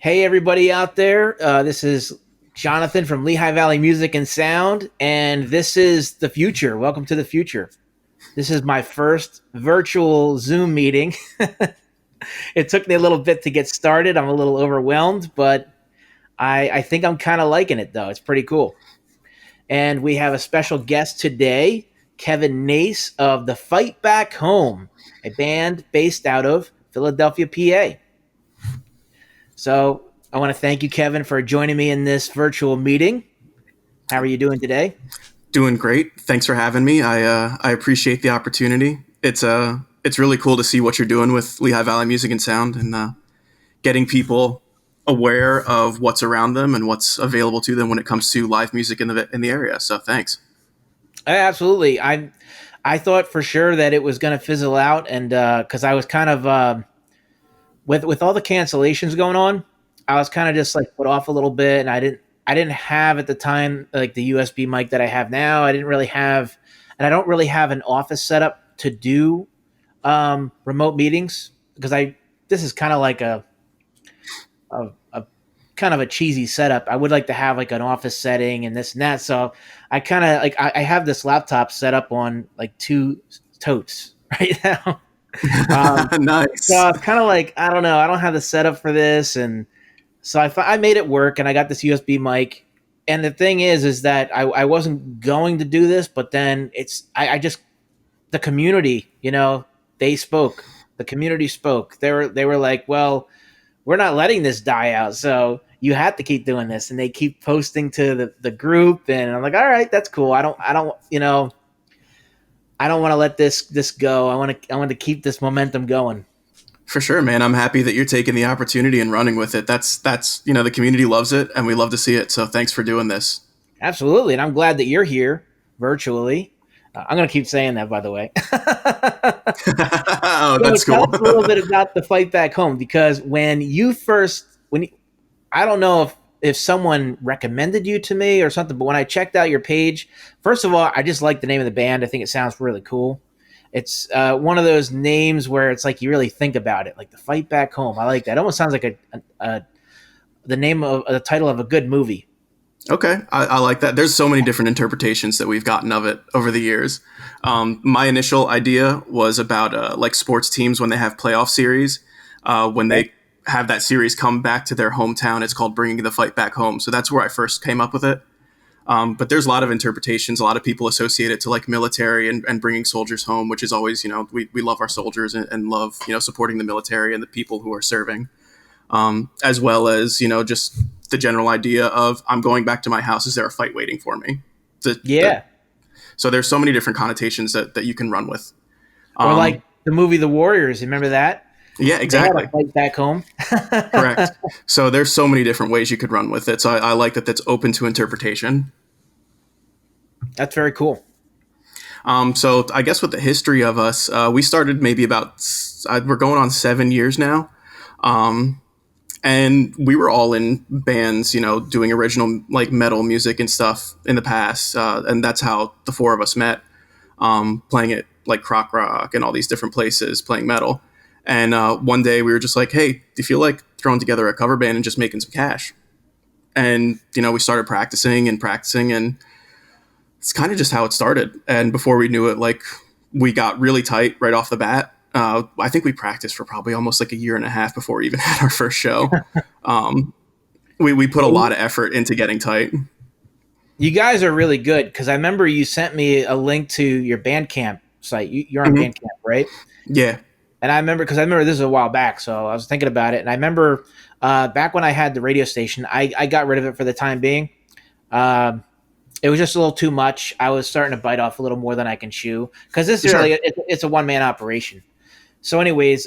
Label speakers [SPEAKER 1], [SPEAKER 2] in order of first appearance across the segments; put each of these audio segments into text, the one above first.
[SPEAKER 1] Hey, everybody out there. This is Jonathan from Lehigh Valley Music and Sound, and this is the future. Welcome to the future. This is my first virtual Zoom meeting. It took me a little bit to get started. I'm a little overwhelmed, but I think I'm kind of liking it, though. It's pretty cool. And we have a special guest today, Kevin Nace of the Fight Back Home, a band based out of Philadelphia, PA. So I want to thank you, Kevin, for joining me in this virtual meeting. How are you doing today?
[SPEAKER 2] Doing great. Thanks for having me. I appreciate the opportunity. It's really cool to see what you're doing with Lehigh Valley Music and Sound and getting people aware of what's around them and what's available to them when it comes to live music in the area. So thanks.
[SPEAKER 1] Absolutely. I thought for sure that it was going to fizzle out, and because I was kind of with all the cancellations going on, I was kind of just like put off a little bit, and I didn't have at the time like the USB mic that I have now. I didn't really have, and I don't really have an office setup to do remote meetings because this is kind of like a kind of a cheesy setup. I would like to have like an office setting and this and that. So I kind of like I have this laptop set up on like two totes right now.
[SPEAKER 2] Nice.
[SPEAKER 1] So it's kind of like, I don't know, I don't have the setup for this. And so I made it work, and I got this USB mic. And the thing is that I wasn't going to do this, but then I just, the community, they spoke. The community spoke. They were like, well, we're not letting this die out. So you have to keep doing this. And they keep posting to the group. And I'm like, all right, that's cool. I don't want to let this go. I want to keep this momentum going.
[SPEAKER 2] For sure, man. I'm happy that you're taking the opportunity and running with it. That's the community loves it, and we love to see it. So thanks for doing this.
[SPEAKER 1] Absolutely, and I'm glad that you're here virtually. I'm going to keep saying that, by the way.
[SPEAKER 2] Oh, that's
[SPEAKER 1] Tell
[SPEAKER 2] cool.
[SPEAKER 1] us a little bit about the Fight Back Home, because I don't know if someone recommended you to me or something, but when I checked out your page, first of all, I just like the name of the band. I think it sounds really cool. It's one of those names where it's like you really think about it, like the Fight Back Home. I like that. It almost sounds like the name of the title of a good movie.
[SPEAKER 2] Okay, I like that. There's so many different interpretations that we've gotten of it over the years. My initial idea was about like sports teams when they have playoff series. When they have that series come back to their hometown, it's called Bringing the Fight Back Home. So that's where I first came up with it. But there's a lot of interpretations. A lot of people associate it to like military and bringing soldiers home, which is always, we love our soldiers and love, supporting the military and the people who are serving, as well as, just the general idea of I'm going back to my house. Is there a fight waiting for me? So there's so many different connotations that you can run with.
[SPEAKER 1] Or like the movie The Warriors. Remember that?
[SPEAKER 2] Yeah, exactly.
[SPEAKER 1] They had a Fight Back Home.
[SPEAKER 2] Correct. So there's so many different ways you could run with it. So I like that that's open to interpretation.
[SPEAKER 1] That's very cool.
[SPEAKER 2] So I guess with the history of us, we started maybe we're going on 7 years now. And we were all in bands, doing original like metal music and stuff in the past. And that's how the four of us met, playing at like Croc Rock and all these different places playing metal. And one day we were just like, hey, do you feel like throwing together a cover band and just making some cash? And, we started practicing, and it's kind of just how it started. And before we knew it, like we got really tight right off the bat. I think we practiced for probably almost like a year and a half before we even had our first show. We put a lot of effort into getting tight.
[SPEAKER 1] You guys are really good, because I remember you sent me a link to your Bandcamp site. You're on Bandcamp, right?
[SPEAKER 2] Yeah.
[SPEAKER 1] And I remember this is a while back, so I was thinking about it. And I remember back when I had the radio station, I got rid of it for the time being. It was just a little too much. I was starting to bite off a little more than I can chew, because this is really it's a one-man operation. So anyways,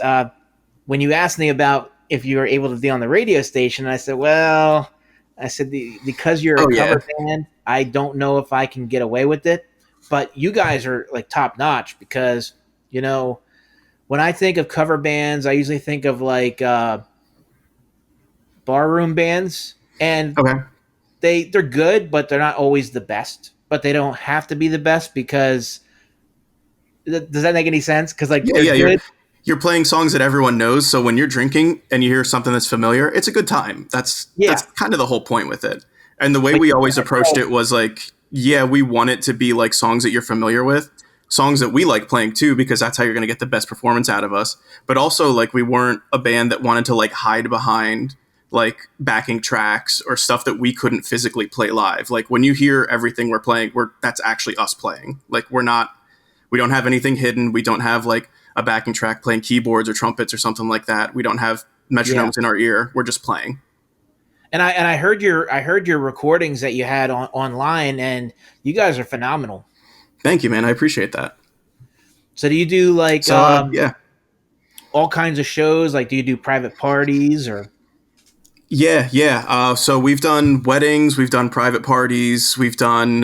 [SPEAKER 1] when you asked me about if you were able to be on the radio station, I said, because you're a cover band, I don't know if I can get away with it. But you guys are like top notch, because, when I think of cover bands, I usually think of like barroom bands, and they're good, but they're not always the best. But they don't have to be the best, because does that make any sense? Because like they're good.
[SPEAKER 2] you're playing songs that everyone knows. So when you're drinking and you hear something that's familiar, it's a good time. That's
[SPEAKER 1] Yeah,
[SPEAKER 2] kind of the whole point with it. And the way
[SPEAKER 1] like
[SPEAKER 2] we
[SPEAKER 1] you
[SPEAKER 2] always
[SPEAKER 1] gotta
[SPEAKER 2] approached
[SPEAKER 1] know.
[SPEAKER 2] it was like, yeah, we want it to be like songs that you're familiar with, songs that we like playing too, because that's how you're going to get the best performance out of us. But also, like, we weren't a band that wanted to like hide behind like backing tracks or stuff that we couldn't physically play live. Like when you hear everything we're playing, that's actually us playing. Like we don't have anything hidden. We don't have like a backing track playing keyboards or trumpets or something like that. We don't have
[SPEAKER 1] Yeah,
[SPEAKER 2] metronomes in our ear. We're just playing.
[SPEAKER 1] and I heard your recordings that you had online, and you guys are phenomenal.
[SPEAKER 2] Thank you, man. I appreciate that.
[SPEAKER 1] So do you do like
[SPEAKER 2] So yeah,
[SPEAKER 1] all kinds of shows? Like, do you do private parties or?
[SPEAKER 2] yeah. So we've done weddings, we've done private parties, we've done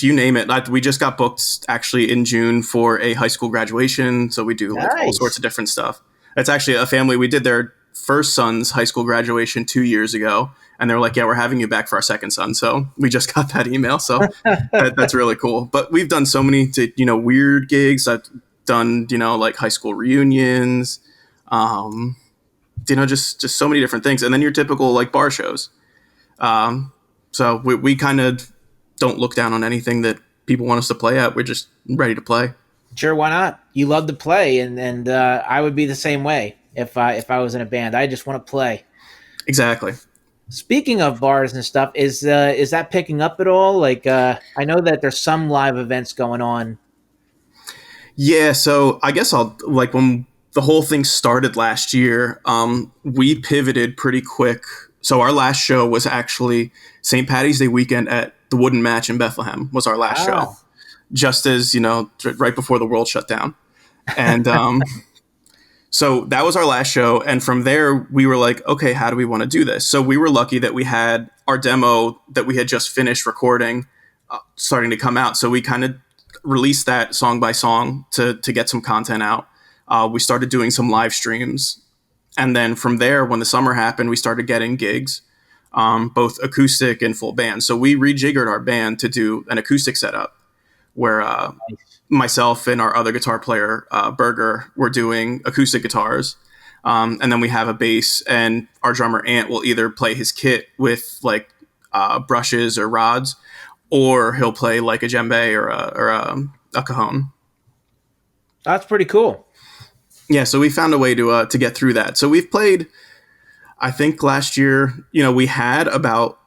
[SPEAKER 2] you name it. Like, we just got booked actually in June for a high school graduation. So we do like all sorts
[SPEAKER 1] Nice.
[SPEAKER 2] of different stuff. It's actually a family. We did their first son's high school graduation 2 years ago, and they were like, "Yeah, we're having you back for our second son." So we just got that email. So that's really cool. But we've done so many weird gigs. I've done like high school reunions. Um, just so many different things, and then your typical like bar shows. So we kind of don't look down on anything that people want us to play at. We're just ready to play.
[SPEAKER 1] Sure, why not? You love to play, and I would be the same way if I was in a band. I just want to play.
[SPEAKER 2] Exactly.
[SPEAKER 1] Speaking of bars and stuff, is that picking up at all? Like, I know that there's some live events going on.
[SPEAKER 2] Yeah, so I guess I'll like when the whole thing started last year, we pivoted pretty quick. So our last show was actually St. Patty's Day weekend at the Wooden Match in Bethlehem was our last show,
[SPEAKER 1] Wow.
[SPEAKER 2] just as right before the world shut down. And so that was our last show. And from there, we were like, okay, how do we want to do this? So we were lucky that we had our demo that we had just finished recording starting to come out. So we kind of released that song by song to get some content out. We started doing some live streams. And then from there, when the summer happened, we started getting gigs, both acoustic and full band. So we rejiggered our band to do an acoustic setup where myself and our other guitar player, Berger, were doing acoustic guitars. And then we have a bass, and our drummer Ant will either play his kit with like brushes or rods, or he'll play like a djembe or a cajon.
[SPEAKER 1] That's pretty cool.
[SPEAKER 2] Yeah, so we found a way to get through that. So we've played. I think last year, we had about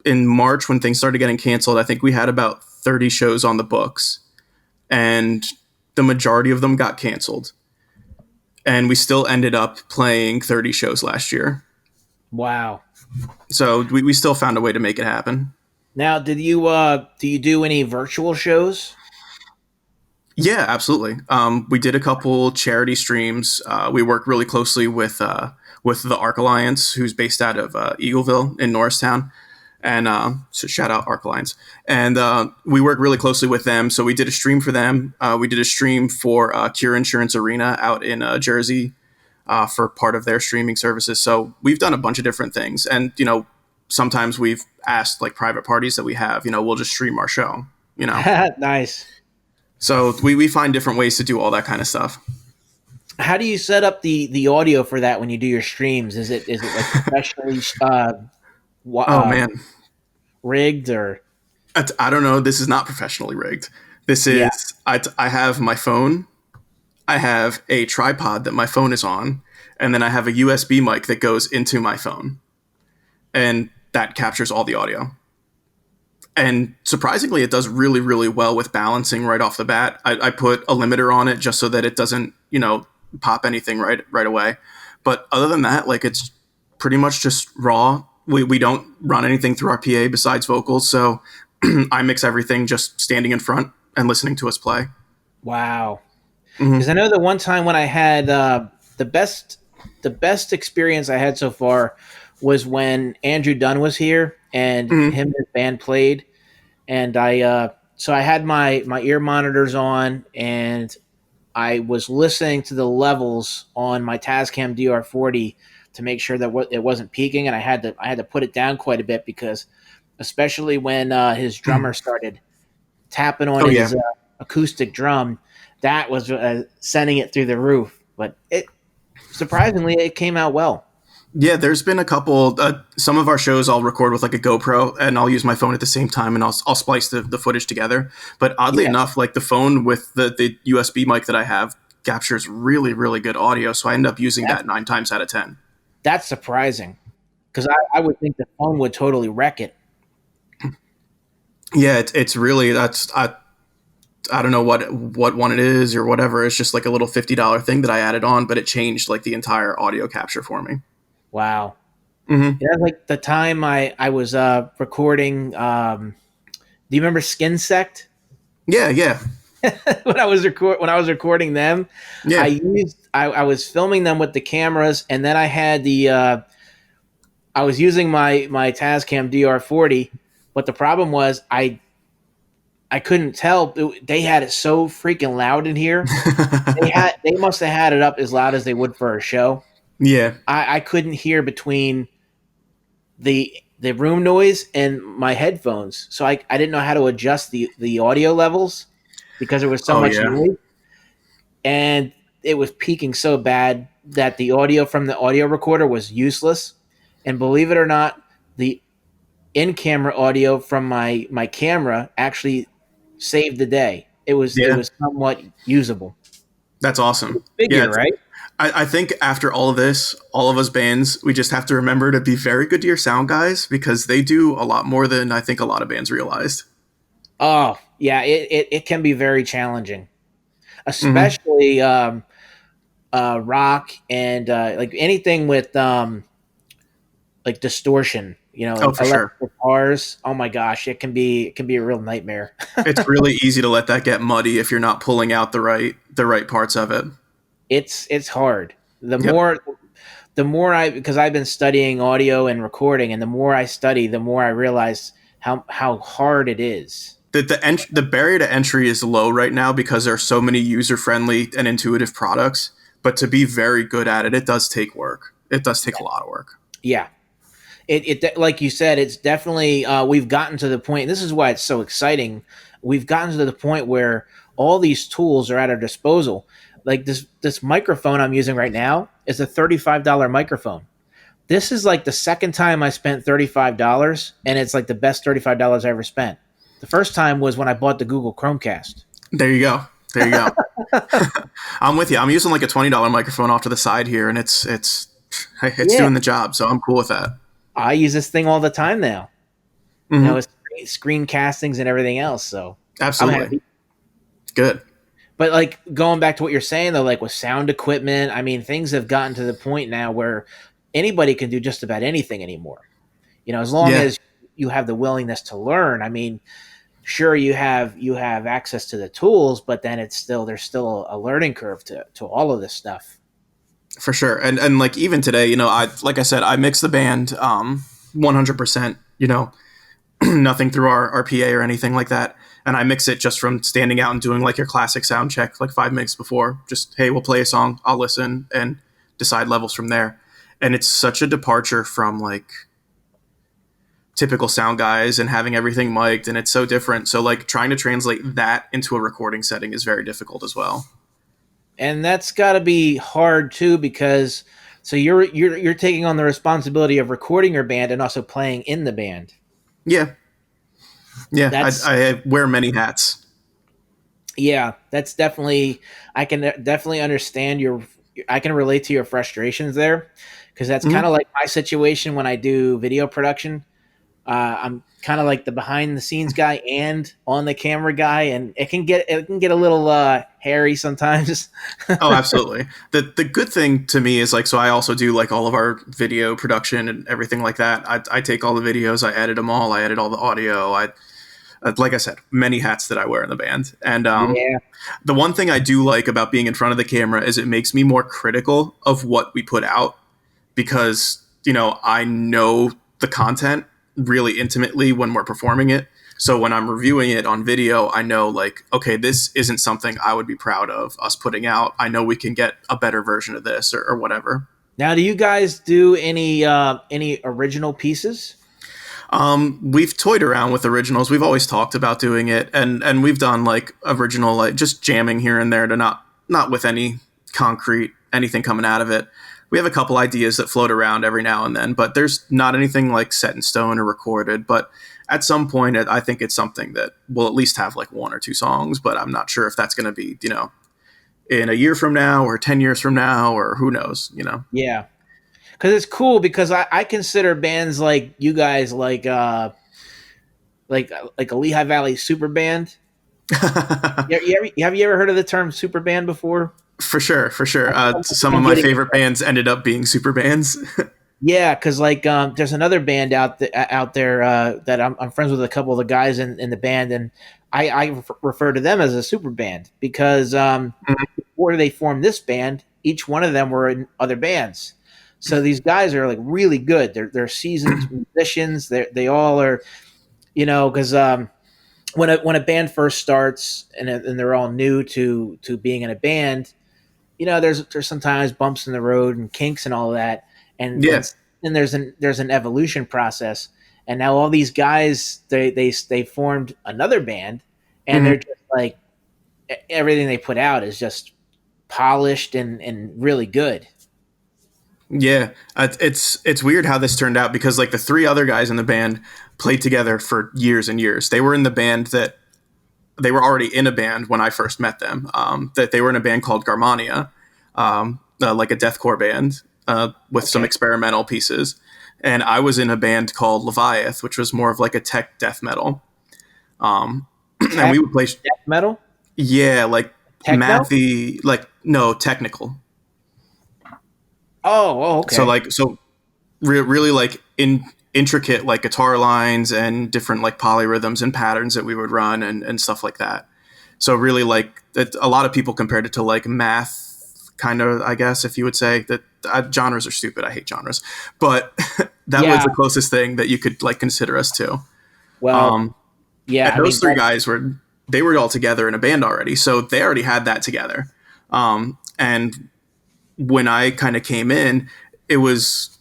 [SPEAKER 2] in March when things started getting canceled. I think we had about 30 shows on the books, and the majority of them got canceled. And we still ended up playing 30 shows last year.
[SPEAKER 1] Wow.
[SPEAKER 2] So we still found a way to make it happen.
[SPEAKER 1] Now, do you do any virtual shows?
[SPEAKER 2] Yeah, absolutely. We did a couple charity streams. We work really closely with the Arc Alliance, who's based out of Eagleville in Norristown, and so shout out Arc Alliance. And we work really closely with them. So we did a stream for them. We did a stream for Cure Insurance Arena out in Jersey for part of their streaming services. So we've done a bunch of different things, and sometimes we've asked like private parties that we have. We'll just stream our show.
[SPEAKER 1] Nice.
[SPEAKER 2] So we find different ways to do all that kind of stuff.
[SPEAKER 1] How do you set up the audio for that when you do your streams? Is it like professionally
[SPEAKER 2] Oh man,
[SPEAKER 1] rigged or?
[SPEAKER 2] I don't know. This is not professionally rigged. This
[SPEAKER 1] Yeah.
[SPEAKER 2] is I have my phone. I have a tripod that my phone is on, and then I have a USB mic that goes into my phone, and that captures all the audio. And surprisingly, it does really, really well with balancing right off the bat. I put a limiter on it just so that it doesn't, pop anything right away. But other than that, like, it's pretty much just raw. We don't run anything through our PA besides vocals, so I mix everything just standing in front and listening to us play.
[SPEAKER 1] Wow.
[SPEAKER 2] Hmm.
[SPEAKER 1] Because I know the one time when I had the best the best experience I had so far was when Andrew Dunn was here and
[SPEAKER 2] Hmm.
[SPEAKER 1] him and his band played, and I had my ear monitors on and I was listening to the levels on my Tascam DR40 to make sure that it wasn't peaking, and I had to put it down quite a bit because especially when his drummer started tapping on
[SPEAKER 2] Oh yeah.
[SPEAKER 1] his acoustic drum, that was sending it through the roof. But it surprisingly, it came out well.
[SPEAKER 2] Yeah, there's been a couple. Some of our shows I'll record with like a GoPro, and I'll use my phone at the same time, and I'll splice the footage together. But oddly
[SPEAKER 1] Yeah,
[SPEAKER 2] enough, like the phone with the USB mic that I have captures really really good audio, so I end up using
[SPEAKER 1] that's
[SPEAKER 2] that 9 times out of 10.
[SPEAKER 1] that's surprising because I would think the phone would totally wreck it.
[SPEAKER 2] Yeah, it's really that's I don't know what one it is or whatever. It's just like a little $50 thing that I added on, but it changed like the entire audio capture for me.
[SPEAKER 1] Wow.
[SPEAKER 2] Hmm.
[SPEAKER 1] Yeah, like the time I was recording. Do you remember Skin Sect?
[SPEAKER 2] Yeah, yeah,
[SPEAKER 1] When I was recording them,
[SPEAKER 2] yeah.
[SPEAKER 1] I was filming them with the cameras, and then I had the I was using my Tascam DR40, but the problem was I couldn't tell. They had it so freaking loud in here. They must have had it up as loud as they would for a show.
[SPEAKER 2] Yeah,
[SPEAKER 1] I couldn't hear between the room noise and my headphones, so I didn't know how to adjust the audio levels because there was so
[SPEAKER 2] oh
[SPEAKER 1] much
[SPEAKER 2] yeah,
[SPEAKER 1] noise, and it was peaking so bad that the audio from the audio recorder was useless. And believe it or not, the in-camera audio from my camera actually saved the day. It
[SPEAKER 2] yeah.
[SPEAKER 1] was somewhat usable.
[SPEAKER 2] That's awesome. Yeah,
[SPEAKER 1] Figure, right?
[SPEAKER 2] I think after all of this, all of us bands, we just have to remember to be very good to your sound guys because they do a lot more than I think a lot of bands realized.
[SPEAKER 1] Oh, yeah, it can be very challenging,
[SPEAKER 2] Hmm.
[SPEAKER 1] especially rock and like anything with like distortion,
[SPEAKER 2] Oh,
[SPEAKER 1] like
[SPEAKER 2] for sure.
[SPEAKER 1] electric guitars. Oh my gosh, it can be a real nightmare.
[SPEAKER 2] It's really easy to let that get muddy if you're not pulling out the right parts of it.
[SPEAKER 1] It's hard.
[SPEAKER 2] Yep.
[SPEAKER 1] The more I because I've been studying audio and recording, and the more I study, the more I realize how hard it is.
[SPEAKER 2] The barrier to entry is low right now because there are so many user friendly and intuitive products. But to be very good at it, it does take work. It does take a lot of work.
[SPEAKER 1] Yeah, it like you said, it's definitely we've gotten to the point. This is why it's so exciting. We've gotten to the point where all these tools are at our disposal. Like this microphone I'm using right now is a $35 microphone. This is like the second time I spent $35, and it's like the best $35 I ever spent. The first time was when I bought the Google Chromecast.
[SPEAKER 2] There you go. There you go. I'm with you. I'm using like a $20 microphone off to the side here, and it's
[SPEAKER 1] Yeah,
[SPEAKER 2] doing the job. So I'm cool with that.
[SPEAKER 1] I use this thing all the time now.
[SPEAKER 2] Hmm.
[SPEAKER 1] It's screen castings and everything else. So I'm
[SPEAKER 2] Absolutely.
[SPEAKER 1] happy.
[SPEAKER 2] Good.
[SPEAKER 1] But like going back to what you're saying though, like with sound equipment, I mean, things have gotten to the point now where anybody can do just about anything anymore. As long
[SPEAKER 2] Yeah,
[SPEAKER 1] as you have the willingness to learn. I mean, sure you have access to the tools, but then there's still a learning curve to all of this stuff.
[SPEAKER 2] for sure. And like even today, I like I said, I mix the band 100%. Nothing through our PA or anything like that. And I mix it just from standing out and doing like your classic sound check like 5 minutes before. Just hey, we'll play a song, I'll listen and decide levels from there. And it's such a departure from like typical sound guys and having everything mic'd, and it's so different. So like trying to translate that into a recording setting is very difficult as well.
[SPEAKER 1] And that's got to be hard too because so you're taking on the responsibility of recording your band and also playing in the band.
[SPEAKER 2] Yeah, yeah.
[SPEAKER 1] That's
[SPEAKER 2] I wear many hats.
[SPEAKER 1] Yeah, that's definitely I can definitely understand your I can relate to your frustrations there because that's kind
[SPEAKER 2] Hmm.
[SPEAKER 1] of like my situation when I do video production. I'm kind of like the behind the scenes guy and on the camera guy, and it can get a little hairy sometimes.
[SPEAKER 2] Oh, absolutely. The good thing to me is like so I also do like all of our video production and everything like that. I take all the videos, I edit them all, I edit all the audio. I like I said, many hats that I wear in the band. And
[SPEAKER 1] Yeah,
[SPEAKER 2] the one thing I do like about being in front of the camera is it makes me more critical of what we put out because I know the content really intimately when we're performing it. So when I'm reviewing it on video, I know like, okay, this isn't something I would be proud of us putting out. I know we can get a better version of this or whatever.
[SPEAKER 1] now do you guys do any original pieces?
[SPEAKER 2] We've toyed around with originals. We've always talked about doing it, and we've done like original, like just jamming here and there to not with any concrete anything coming out of it. We have a couple ideas that float around every now and then, but there's not anything like set in stone or recorded. But at some point, I think it's something that will at least have like one or two songs. But I'm not sure if that's going to be, in a year from now or 10 years from now or who knows.
[SPEAKER 1] Yeah, because it's cool because I consider bands like you guys like a Lehigh Valley super band. Have you ever heard of the term super band before?
[SPEAKER 2] For sure, for sure. Some of
[SPEAKER 1] I'm
[SPEAKER 2] my
[SPEAKER 1] getting
[SPEAKER 2] favorite bands ended up being super bands.
[SPEAKER 1] Yeah, because there's another band out there that I'm friends with a couple of the guys in the band, and I refer to them as a super band because before they formed this band, each one of them were in other bands. So these guys are like really good. They're seasoned musicians. They all are, because when a band first starts and they're all new to being in a band, there's sometimes bumps in the road and kinks and all of that, and
[SPEAKER 2] Yeah.
[SPEAKER 1] then there's an evolution process. And now all these guys they formed another band, and
[SPEAKER 2] Mhm.
[SPEAKER 1] they're just like everything they put out is just polished and really good.
[SPEAKER 2] Yeah, it's weird how this turned out because like the three other guys in the band played together for years and years. They were in the band that they were already in a band when I first met them. That they were in a band called Garmania, like a deathcore band with some
[SPEAKER 1] Okay.
[SPEAKER 2] experimental pieces, and I was in a band called Leviath, which was more of like a tech death metal. And
[SPEAKER 1] Tech
[SPEAKER 2] we would play,
[SPEAKER 1] death metal,
[SPEAKER 2] yeah, like
[SPEAKER 1] techno.
[SPEAKER 2] mathy, like no technical.
[SPEAKER 1] Oh,
[SPEAKER 2] So
[SPEAKER 1] okay.
[SPEAKER 2] like really like intricate like guitar lines and different like polyrhythms and patterns that we would run and stuff like that. So really like that a lot of people compared it to like math kind of, I guess, if you would say that genres are stupid. I hate genres, but that was
[SPEAKER 1] Yeah.
[SPEAKER 2] the closest thing that you could like consider us to.
[SPEAKER 1] Well,
[SPEAKER 2] Um,
[SPEAKER 1] yeah.
[SPEAKER 2] and
[SPEAKER 1] I
[SPEAKER 2] those
[SPEAKER 1] mean,
[SPEAKER 2] three guys they were all together in a band already, so they already had that together. And when I kind of came in, it was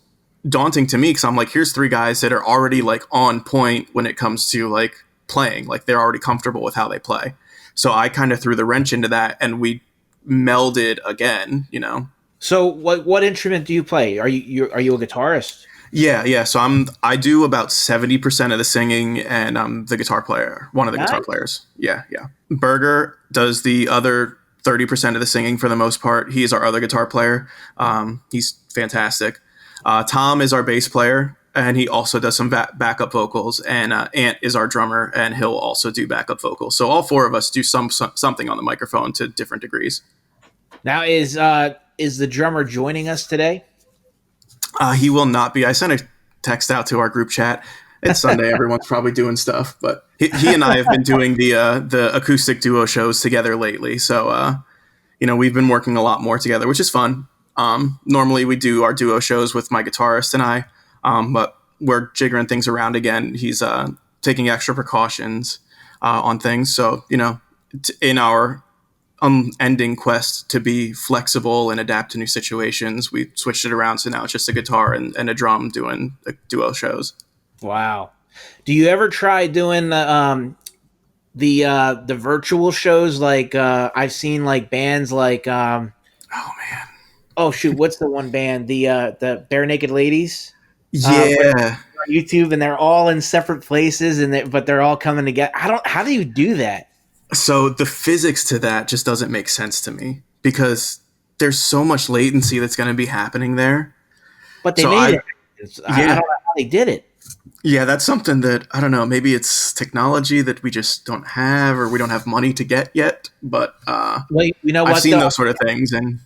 [SPEAKER 2] daunting to me because I'm like, here's three guys that are already like on point when it comes to like playing, like they're already comfortable with how they play. So I kind of threw the wrench into that, and we melded again.
[SPEAKER 1] so what instrument do you play? Are you a guitarist?
[SPEAKER 2] Yeah, yeah. So I do about 70% of the singing, and I'm the guitar player, one of the guitar
[SPEAKER 1] Nice.
[SPEAKER 2] players. Yeah, yeah. Berger does the other 30% of the singing for the most part. He's our other guitar player. He's fantastic. Tom is our bass player, and he also does some backup vocals. And Ant is our drummer, and he'll also do backup vocals. So all four of us do something on the microphone to different degrees.
[SPEAKER 1] Now is the drummer joining us today?
[SPEAKER 2] He will not be. I sent a text out to our group chat. It's Sunday. Everyone's probably doing stuff, but he and I have been doing the acoustic duo shows together lately. So we've been working a lot more together, which is fun. Normally we do our duo shows with my guitarist and I, but we're jiggering things around again. He's taking extra precautions on things. So in our unending quest to be flexible and adapt to new situations, we switched it around. So now it's just a guitar and a drum doing duo shows.
[SPEAKER 1] Wow. Do you ever try doing the virtual shows like I've seen like bands like
[SPEAKER 2] Oh man.
[SPEAKER 1] oh shoot, what's the one band? The Bare Naked Ladies? Where
[SPEAKER 2] Yeah.
[SPEAKER 1] on YouTube and they're all in separate places but they're all coming together. I don't how do you do that?
[SPEAKER 2] So the physics to that just doesn't make sense to me because there's so much latency that's going to be happening there.
[SPEAKER 1] But they
[SPEAKER 2] So
[SPEAKER 1] made
[SPEAKER 2] I,
[SPEAKER 1] it. I
[SPEAKER 2] yeah,
[SPEAKER 1] don't know how they did it.
[SPEAKER 2] yeah, that's something that I don't know. Maybe it's technology that we just don't have, or we don't have money to get yet. But
[SPEAKER 1] Well, you know
[SPEAKER 2] I've
[SPEAKER 1] what
[SPEAKER 2] seen
[SPEAKER 1] though?
[SPEAKER 2] those sort of things, and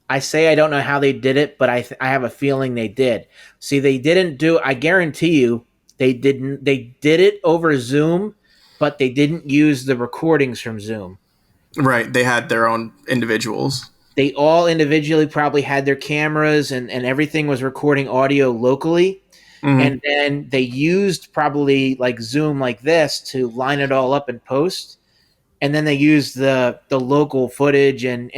[SPEAKER 1] I say I don't know how they did it, but I have a feeling they did. See, they didn't do. I guarantee you, they didn't. They did it over Zoom, but they didn't use the recordings from Zoom.
[SPEAKER 2] right, they had their own individuals.
[SPEAKER 1] They all individually probably had their cameras and everything was recording audio locally,
[SPEAKER 2] Hmm.
[SPEAKER 1] and then they used probably like Zoom like this to line it all up in post, and then they used the local footage and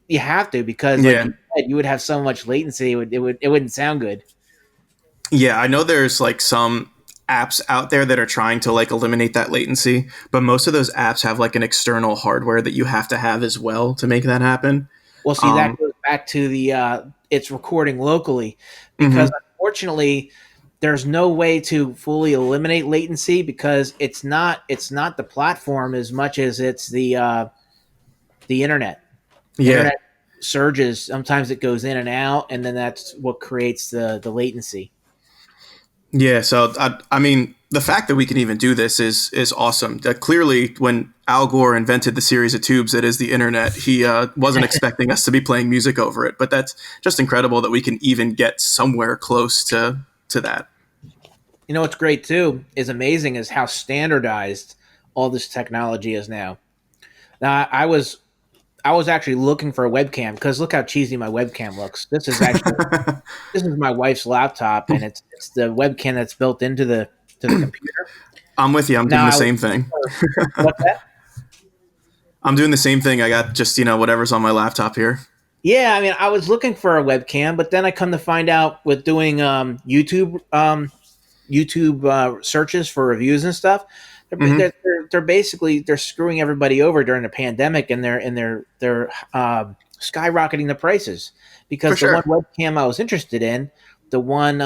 [SPEAKER 1] you have to because like
[SPEAKER 2] Yeah,
[SPEAKER 1] you said, you would have so much latency it wouldn't sound good.
[SPEAKER 2] yeah, I know there's like some. apps out there that are trying to like eliminate that latency, but most of those apps have like an external hardware that you have to have as well to make that happen.
[SPEAKER 1] Well, see, that
[SPEAKER 2] Um,
[SPEAKER 1] goes back to the it's recording locally, because
[SPEAKER 2] mhm.
[SPEAKER 1] unfortunately, there's no way to fully eliminate latency because it's not the platform as much as it's the internet. The
[SPEAKER 2] Yeah,
[SPEAKER 1] internet surges. Sometimes it goes in and out, and then that's what creates the latency.
[SPEAKER 2] yeah. So I mean, the fact that we can even do this is awesome. That clearly, when Al Gore invented the series of tubes that is the internet, he wasn't expecting us to be playing music over it. But that's just incredible that we can even get somewhere close to that.
[SPEAKER 1] You know what's great too is amazing is how standardized all this technology is now. Now I was actually looking for a webcam because look how cheesy my webcam looks. This is my wife's laptop, and it's the webcam that's built into the computer.
[SPEAKER 2] I'm with you. I'm doing
[SPEAKER 1] Now
[SPEAKER 2] the
[SPEAKER 1] I was
[SPEAKER 2] same thing.
[SPEAKER 1] what's that?
[SPEAKER 2] I'm doing the same thing. I got just whatever's on my laptop here.
[SPEAKER 1] Yeah, I mean, I was looking for a webcam, but then I come to find out with doing YouTube searches for reviews and stuff.
[SPEAKER 2] Hmm.
[SPEAKER 1] They're basically they're screwing everybody over during the pandemic, and they're skyrocketing the prices
[SPEAKER 2] For
[SPEAKER 1] because the one
[SPEAKER 2] sure.
[SPEAKER 1] webcam I was interested in, the one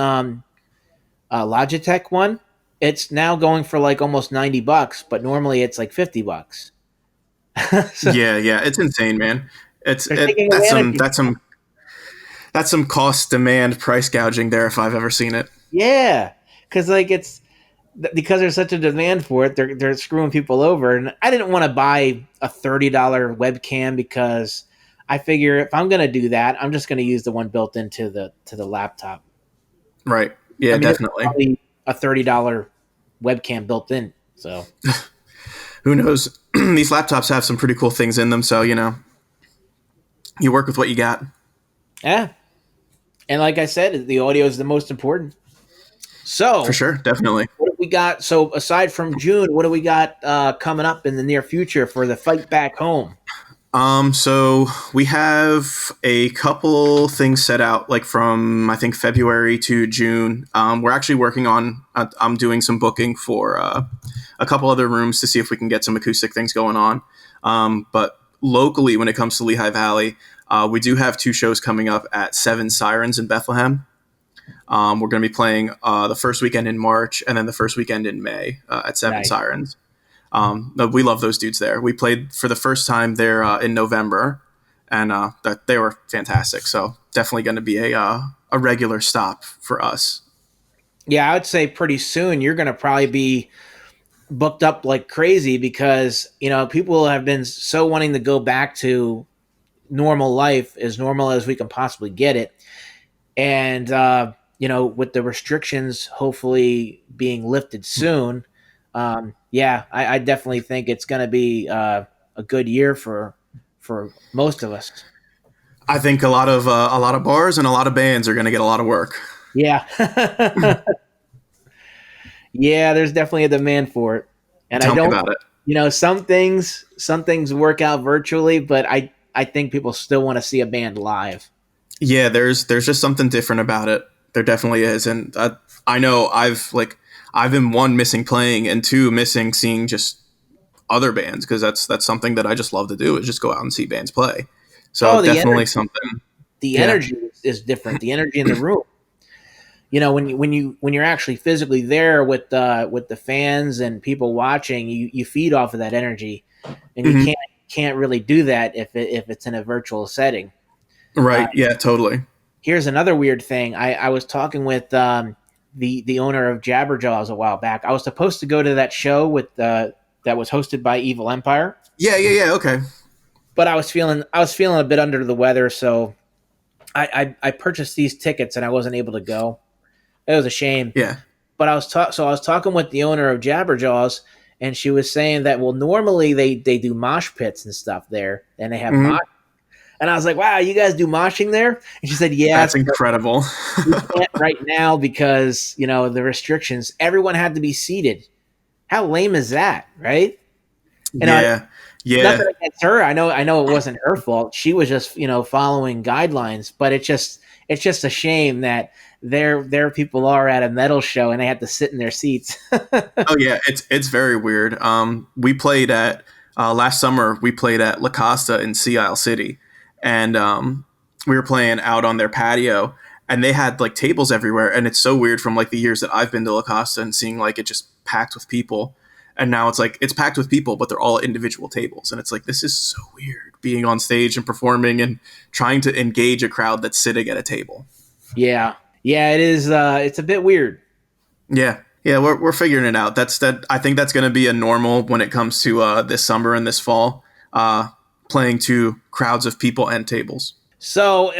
[SPEAKER 1] Logitech one, it's now going for like almost $90, but normally it's like $50. So
[SPEAKER 2] Yeah, yeah. It's insane, man.
[SPEAKER 1] they're taking
[SPEAKER 2] That's
[SPEAKER 1] advantage
[SPEAKER 2] some
[SPEAKER 1] of
[SPEAKER 2] that's
[SPEAKER 1] people.
[SPEAKER 2] some that's some cost demand price gouging there if I've ever seen it.
[SPEAKER 1] Yeah, because like it's because there's such a demand for it, they're screwing people over. And I didn't want to buy a $30 webcam because I figure if I'm going to do that, I'm just going to use the one built into the laptop.
[SPEAKER 2] Right.
[SPEAKER 1] I
[SPEAKER 2] Yeah,
[SPEAKER 1] mean, this is
[SPEAKER 2] definitely.
[SPEAKER 1] probably a $30 webcam built in. So
[SPEAKER 2] Who knows? These laptops have some pretty cool things in them, so you work with what you got.
[SPEAKER 1] yeah, and like I said, the audio is the most important.
[SPEAKER 2] For
[SPEAKER 1] So
[SPEAKER 2] sure, definitely.
[SPEAKER 1] what do we got? So aside from June, what do we got coming up in the near future for the fight back home?
[SPEAKER 2] So we have a couple things set out, like from I think February to June. We're actually working on. I'm doing some booking for a couple other rooms to see if we can get some acoustic things going on. But locally, when it comes to Lehigh Valley, we do have two shows coming up at Seven Sirens in Bethlehem. We're going to be playing the first weekend in March and then the first weekend in May at Seven
[SPEAKER 1] Nice.
[SPEAKER 2] Sirens. No, we love those dudes there. We played for the first time there in November, and that they were fantastic. So definitely going to be a regular stop for us.
[SPEAKER 1] Yeah, I would say pretty soon you're going to probably be booked up like crazy because people have been so wanting to go back to normal life, as normal as we can possibly get it, and with the restrictions hopefully being lifted soon. Yeah, I definitely think it's going to be a good year for most of us.
[SPEAKER 2] I think a lot of bars and a lot of bands are going to get a lot of work.
[SPEAKER 1] Yeah. Yeah, there's definitely a demand for it. And I
[SPEAKER 2] Tell me
[SPEAKER 1] don't,
[SPEAKER 2] about it.
[SPEAKER 1] some things work out virtually, but I think people still want to see a band live.
[SPEAKER 2] Yeah, there's just something different about it. There definitely is, and I know I've been one missing playing and two missing seeing just other bands because that's something that I just love to do is just go out and see bands play. So
[SPEAKER 1] Oh,
[SPEAKER 2] definitely something.
[SPEAKER 1] the
[SPEAKER 2] Yeah.
[SPEAKER 1] energy is different. The energy in the room. When you're actually physically there with the fans and people watching, you feed off of that energy, and you
[SPEAKER 2] Hmm.
[SPEAKER 1] can't really do that if it's in a virtual setting. Uh,
[SPEAKER 2] Right. Yeah. Totally.
[SPEAKER 1] Here's another weird thing. I was talking with the owner of Jabberjaws a while back. I was supposed to go to that show that was hosted by Evil Empire,
[SPEAKER 2] Yeah. Yeah. Yeah. Okay.
[SPEAKER 1] but I was feeling a bit under the weather, so I purchased these tickets and I wasn't able to go. It was a shame.
[SPEAKER 2] Yeah.
[SPEAKER 1] But I was talking with the owner of Jabberjaws, and she was saying that normally they do mosh pits and stuff there, and they have
[SPEAKER 2] Hmm.
[SPEAKER 1] mosh. And I was like, wow, you guys do moshing there? And she said,
[SPEAKER 2] That's
[SPEAKER 1] yes, but
[SPEAKER 2] incredible.
[SPEAKER 1] we can't right now because the restrictions. Everyone had to be seated. How lame is that, right? And
[SPEAKER 2] Yeah. Yeah,
[SPEAKER 1] nothing against her. I know it wasn't her fault. She was just following guidelines. But it's just a shame that their people are at a metal show and they have to sit in their seats.
[SPEAKER 2] oh yeah, it's very weird. We played at last summer. We played at La Costa in Sea Isle City, and we were playing out on their patio, and they had like tables everywhere. And it's so weird from like the years that I've been to La Costa and seeing like it just packed with people, and now it's like it's packed with people, but they're all at individual tables, and it's like this is so weird being on stage and performing and trying to engage a crowd that's sitting at a table.
[SPEAKER 1] Yeah, yeah, it is. It's a bit weird.
[SPEAKER 2] Yeah, yeah, we're figuring it out. That. I think that's going to be a normal when it comes to this summer and this fall, playing to crowds of people and tables.
[SPEAKER 1] So,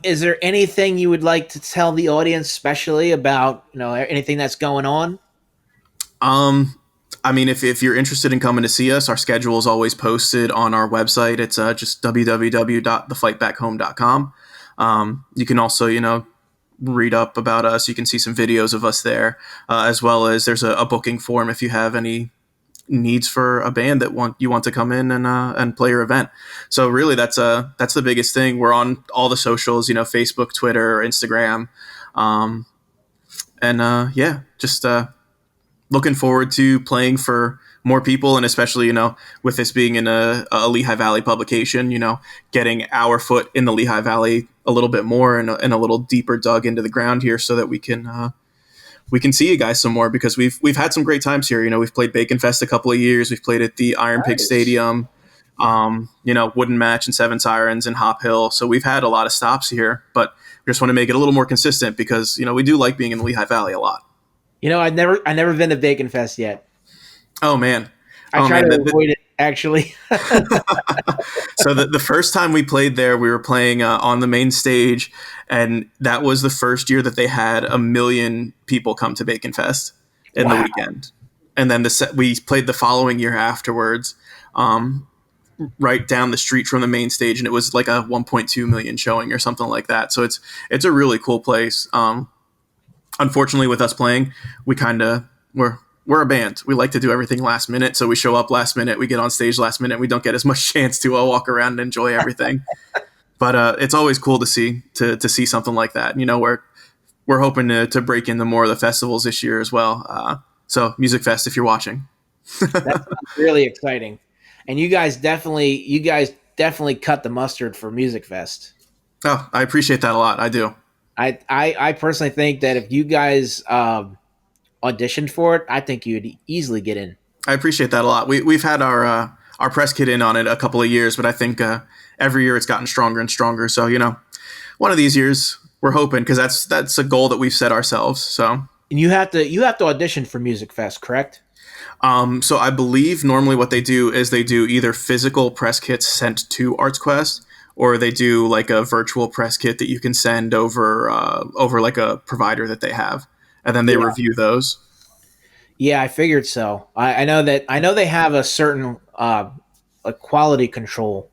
[SPEAKER 1] is there anything you would like to tell the audience, especially about anything that's going on?
[SPEAKER 2] Um, I mean, if you're interested in coming to see us, our schedule is always posted on our website. It's just www.thefightbackhome.com. You can also, read up about us. You can see some videos of us there, as well as there's a booking form if you have any needs for a band that you want to come in and play your event. So really, that's the biggest thing. We're on all the socials, Facebook, Twitter, Instagram, and yeah, just looking forward to playing for more people, and especially with this being in a Lehigh Valley publication, getting our foot in the Lehigh Valley a little bit more and a little deeper dug into the ground here, so that we can see you guys some more, because we've had some great times here. We've played Bacon Fest a couple of years. We've played at the Iron Pig
[SPEAKER 1] Nice.
[SPEAKER 2] Stadium, Wooden Match and Seven Sirens and Hop Hill. So we've had a lot of stops here, but we just want to make it a little more consistent, because we do like being in the Lehigh Valley a lot.
[SPEAKER 1] I never been to Bacon Fest yet.
[SPEAKER 2] Oh man,
[SPEAKER 1] I
[SPEAKER 2] oh
[SPEAKER 1] try
[SPEAKER 2] man.
[SPEAKER 1] to avoid it actually.
[SPEAKER 2] So the first time we played there, we were playing on the main stage, and that was the first year that they had 1 million people come to Bacon Fest in the
[SPEAKER 1] Wow.
[SPEAKER 2] weekend. And then we played the following year afterwards, right down the street from the main stage, and it was like a 1.2 million showing or something like that. So it's a really cool place. Unfortunately, with us playing, we kind of we're a band. We like to do everything last minute, so we show up last minute, we get on stage last minute. We don't get as much chance to walk around and enjoy everything. But it's always cool to see something like that. We're hoping to break into more of the festivals this year as well. So Music Fest, if you're watching.
[SPEAKER 1] That's really exciting. And you guys definitely cut the mustard for Music Fest.
[SPEAKER 2] Oh, I appreciate that a lot. I do.
[SPEAKER 1] I personally think that if you guys auditioned for it, I think you'd easily get in.
[SPEAKER 2] I appreciate that a lot. We've had our press kit in on it a couple of years, but I think every year it's gotten stronger and stronger. So one of these years we're hoping, because that's a goal that we've set ourselves. So
[SPEAKER 1] And you have to audition for Music Fest, correct?
[SPEAKER 2] so I believe normally what they do is they do either physical press kits sent to ArtsQuest, or they do like a virtual press kit that you can send over like a provider that they have, and then they
[SPEAKER 1] Yeah.
[SPEAKER 2] review those.
[SPEAKER 1] Yeah, I figured so. I know they have a certain a quality control,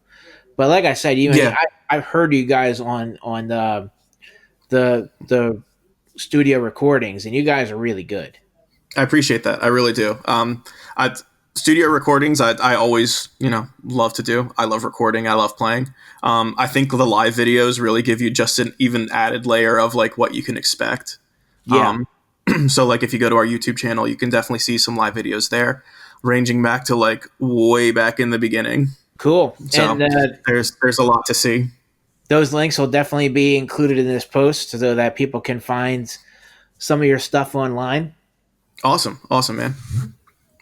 [SPEAKER 1] but like I said,
[SPEAKER 2] Yeah,
[SPEAKER 1] I've heard you guys on the studio recordings, and you guys are really good.
[SPEAKER 2] I appreciate that. I really do. I studio recordings. I always love to do. I love recording. I love playing. I think the live videos really give you just an even added layer of like what you can expect.
[SPEAKER 1] Yeah,
[SPEAKER 2] Um, so like if you go to our YouTube channel, you can definitely see some live videos there, ranging back to like way back in the beginning.
[SPEAKER 1] cool.
[SPEAKER 2] So
[SPEAKER 1] And
[SPEAKER 2] there's a lot to see.
[SPEAKER 1] those links will definitely be included in this post so that people can find some of your stuff online.
[SPEAKER 2] Awesome, man.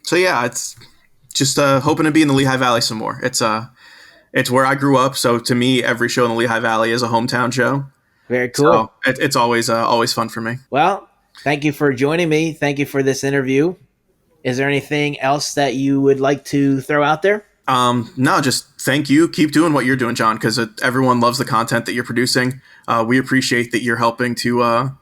[SPEAKER 2] So yeah, it's just hoping to be in the Lehigh Valley some more. It's where I grew up, so to me, every show in the Lehigh Valley is a hometown show.
[SPEAKER 1] Very cool.
[SPEAKER 2] So it's always fun for me.
[SPEAKER 1] Well, thank you for joining me. Thank you for this interview. Is there anything else that you would like to throw out there?
[SPEAKER 2] No, just thank you. Keep doing what you're doing, John, because everyone loves the content that you're producing. We appreciate that you're helping to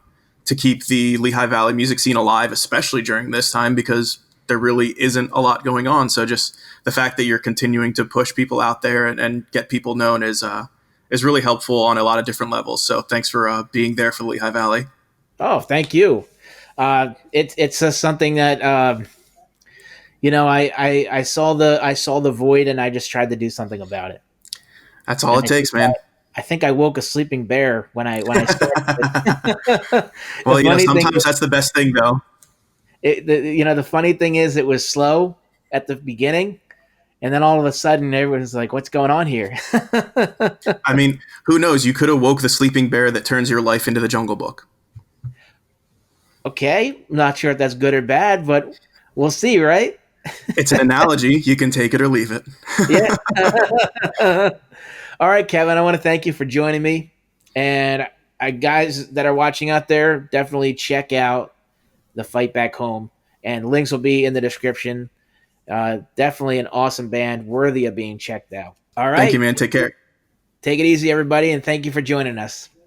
[SPEAKER 2] keep the Lehigh Valley music scene alive, especially during this time, because there really isn't a lot going on. So just the fact that you're continuing to push people out there and get people known is really helpful on a lot of different levels. So thanks for being there for the Lehigh Valley.
[SPEAKER 1] Oh, thank you. It's something that I saw the void, and I just tried to do something about it.
[SPEAKER 2] That's all
[SPEAKER 1] And
[SPEAKER 2] it takes, man.
[SPEAKER 1] I think I woke a sleeping bear when I started it. The
[SPEAKER 2] Well,
[SPEAKER 1] funny thing
[SPEAKER 2] sometimes that's the best thing, though.
[SPEAKER 1] the funny thing is it was slow at the beginning, and then all of a sudden everyone's like, "What's going on here?"
[SPEAKER 2] I mean, who knows? You could have woke the sleeping bear that turns your life into the Jungle Book.
[SPEAKER 1] Okay, I'm not sure if that's good or bad, but we'll see, right?
[SPEAKER 2] It's an analogy. You can take it or leave it.
[SPEAKER 1] Yeah. All right, Kevin, I want to thank you for joining me. And guys that are watching out there, definitely check out the Fight Back Home. And links will be in the description. Definitely an awesome band, worthy of being checked out. All
[SPEAKER 2] Thank you,
[SPEAKER 1] right.
[SPEAKER 2] man. Take care.
[SPEAKER 1] Take it easy, everybody, and thank you for joining us.